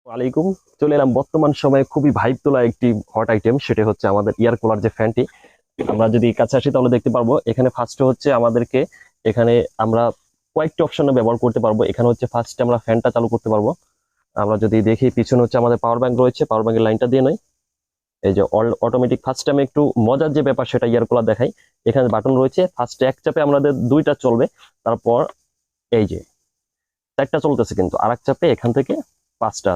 ওয়ালাইকুম। চলে এলাম বর্তমান সময়ে খুবই ভাইব তোলা একটি হট আইটেম, সেটা হচ্ছে আমাদের এয়ার কুলার যে ফ্যানটি। আমরা যদি কাছে আসি তাহলে দেখতে পারবো এখানে ফার্স্টে হচ্ছে আমাদেরকে এখানে আমরা কয়েকটি অপশনে ব্যবহার করতে পারবো। এখানে হচ্ছে ফার্স্টে আমরা ফ্যানটা চালু করতে পারবো। আমরা যদি দেখি পিছনে হচ্ছে আমাদের পাওয়ার ব্যাংক রয়েছে, পাওয়ার ব্যাংকের লাইনটা দিয়ে নয় এই যে অল অটোমেটিক। ফার্স্টে আমি একটু মজার যে ব্যাপার সেটা এয়ার কুলার দেখাই। এখানে বাটন রয়েছে, ফার্স্টে এক চাপে আমাদের দুইটা চলবে, তারপর এই যে চারটা চলতেছে, কিন্তু আর এক চাপে এখান থেকে পাঁচটা।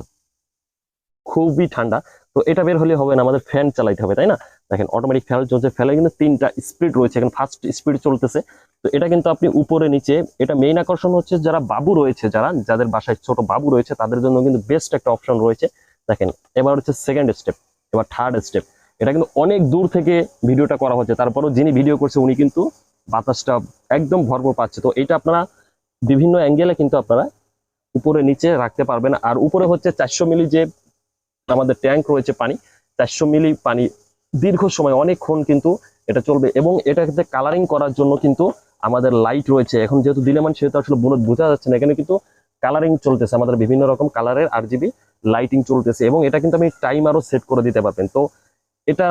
খুবই ঠান্ডা। তো এটা বের হলে হবে না, আমাদের ফ্যান চালাইতে হবে, তাই না? দেখেন অটোমেটিক ফ্যান চলছে, ফ্যানে কিন্তু তিনটা স্পিড রয়েছে, এখন ফার্স্ট স্পিড চলতেছে। তো এটা কিন্তু আপনি উপরে নিচে, এটা মেইন আকর্ষণ হচ্ছে যারা বাবু রয়েছে, যাদের বাসায় ছোট বাবু রয়েছে তাদের জন্য কিন্তু বেস্ট একটা অপশন রয়েছে। দেখেন এবার হচ্ছে সেকেন্ড স্টেপ, এবার থার্ড স্টেপ। এটা কিন্তু অনেক দূর থেকে ভিডিওটা করা হচ্ছে, তারপরও যিনি ভিডিও করছে উনি কিন্তু বাতাসটা একদম ভরপুর পাচ্ছে। তো এটা আপনারা বিভিন্ন অ্যাঙ্গেলে কিন্তু আপনারা উপরে নিচে রাখতে পারবেন। আর উপরে হচ্ছে 400 মিলি যে আমাদের ট্যাঙ্ক রয়েছে পানি, 400 মিলি পানি দীর্ঘ সময় অনেকক্ষণ কিন্তু এটা চলবে। এবং এটাকে কালারিং করার জন্য কিন্তু আমাদের লাইট রয়েছে। এখন যেহেতু দিলেমান সেহেতু আসলে বোঝা যাচ্ছে না, এখানে কিন্তু কালারিং চলতেছে, আমাদের বিভিন্ন রকম কালারের RGB লাইটিং চলতেছে। এবং এটা কিন্তু আমি টাইমারও সেট করে দিতে পারবেন। তো এটা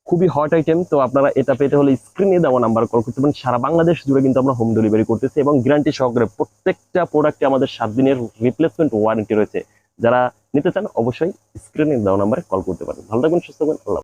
খুবই হট আইটেম। তো আপনারা এটা পেতে হলে স্ক্রিনে দেওয়া নাম্বার কল করতে পারেন। সারা বাংলাদেশ জুড়ে কিন্তু আমরা হোম ডেলিভারি করতেছি এবং গ্যারান্টি সহকারে প্রত্যেকটা প্রোডাক্টে আমাদের 7 দিনের রিপ্লেসমেন্ট ওয়ারেন্টি রয়েছে। যারা নিতে চান অবশ্যই স্ক্রিনে দেওয়া নাম্বারে কল করতে পারেন। ভালো থাকবেন, সুস্থ থাকবেন, আল্লাহ।